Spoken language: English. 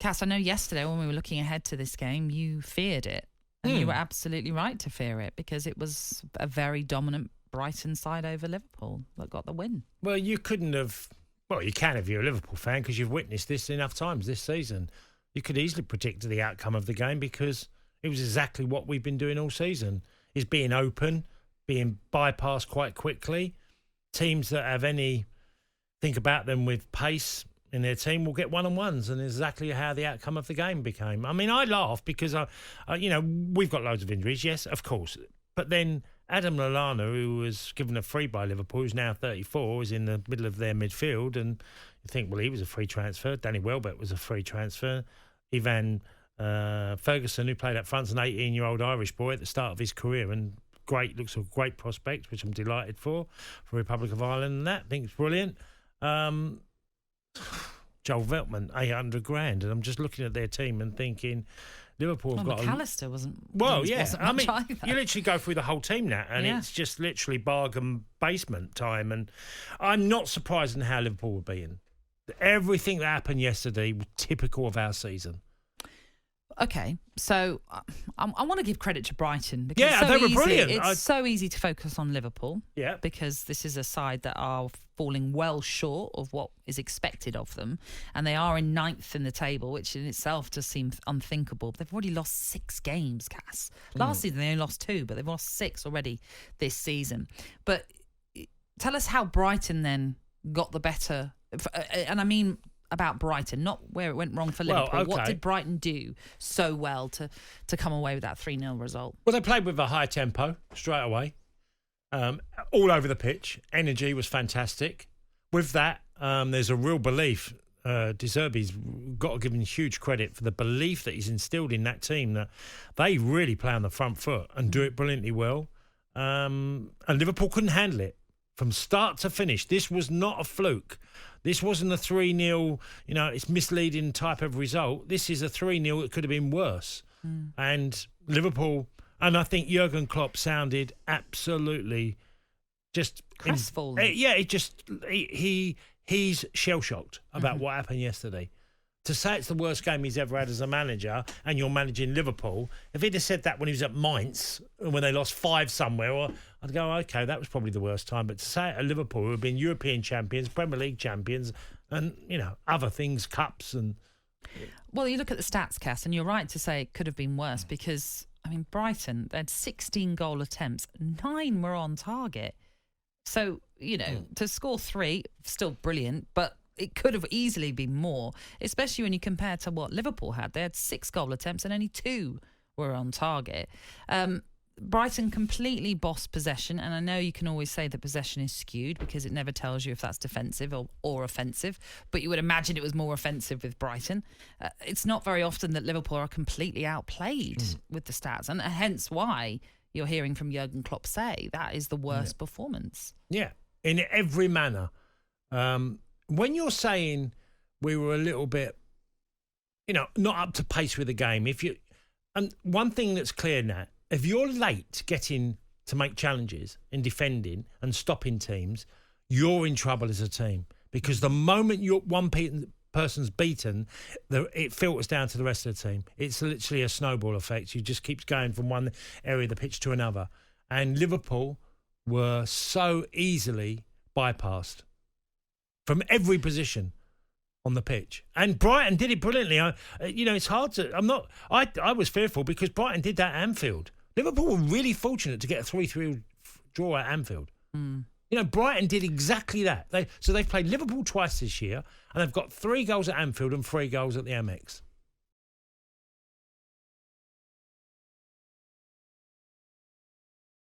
Cass, I know yesterday when we were looking ahead to this game, you feared it. And you were absolutely right to fear it because it was a very dominant Brighton side over Liverpool that got the win. Well, you couldn't have... Well, you can if you're a Liverpool fan because you've witnessed this enough times this season. You could easily predict the outcome of the game because it was exactly what we've been doing all season, is being open, being bypassed quite quickly. Teams that have anything about them with pace in their team will get one-on-ones, and exactly how the outcome of the game became. I mean, I laugh because, we've got loads of injuries, yes, of course. But then Adam Lallana, who was given a free by Liverpool, who's now 34, is in the middle of their midfield, and you think, well, he was a free transfer. Danny Welbeck was a free transfer. Ivan Ferguson, who played up front, is an 18-year-old Irish boy at the start of his career, and looks a great prospect, which I'm delighted for Republic of Ireland, and that, I think it's brilliant. Joel Veltman, 800 grand, and I'm just looking at their team and thinking Liverpool have got... McAllister wasn't... Well, yeah. Wasn't I mean, either. You literally go through the whole team now, and it's just literally bargain basement time, and I'm not surprised in how Liverpool were beaten. Everything that happened yesterday was typical of our season. Okay, so I want to give credit to Brighton because they were brilliant. It's so easy to focus on Liverpool, because this is a side that are falling well short of what is expected of them, and they are in 9th in the table, which in itself just seems unthinkable. They've already lost 6 games, Cass. Last season they only lost 2, but they've lost 6 already this season. But tell us how Brighton then got the better, and I mean about Brighton, not where it went wrong for Liverpool. Well, okay. What did Brighton do so well to come away with that 3-0 result? Well, they played with a high tempo straight away, all over the pitch. Energy was fantastic. With that, there's a real belief. De Zerbi's got to give him huge credit for the belief that he's instilled in that team, that they really play on the front foot and do it brilliantly well. And Liverpool couldn't handle it from start to finish. This was not a fluke. This wasn't a 3-0, it's misleading type of result. This is a 3-0. It could have been worse. And Liverpool, and I think Jurgen Klopp sounded absolutely just... crestfallen. He's shell-shocked about what happened yesterday. To say it's the worst game he's ever had as a manager, and you're managing Liverpool, if he'd have said that when he was at Mainz, when they lost 5 somewhere, I'd go, okay, that was probably the worst time. But to say it at Liverpool, who have been European champions, Premier League champions, and, other things, cups and... Well, you look at the stats, Cass, and you're right to say it could have been worse because, Brighton, they had 16 goal attempts, 9 were on target. So, to score 3, still brilliant, but it could have easily been more, especially when you compare to what Liverpool had. They had 6 goal attempts and only 2 were on target. Brighton completely bossed possession, and I know you can always say that possession is skewed because it never tells you if that's defensive or offensive, but you would imagine it was more offensive with Brighton. It's not very often that Liverpool are completely outplayed with the stats, and hence why you're hearing from Jurgen Klopp say that is the worst performance. Yeah, in every manner. When you're saying we were a little bit, not up to pace with the game, and one thing that's clear now, if you're late getting to make challenges in defending and stopping teams, you're in trouble as a team, because the moment one person's beaten, it filters down to the rest of the team. It's literally a snowball effect. You just keeps going from one area of the pitch to another. And Liverpool were so easily bypassed from every position on the pitch. And Brighton did it brilliantly. It's hard to... I was fearful because Brighton did that at Anfield. Liverpool were really fortunate to get a 3-3 draw at Anfield. Brighton did exactly that. They've played Liverpool twice this year, and they've got 3 goals at Anfield and 3 goals at the Amex.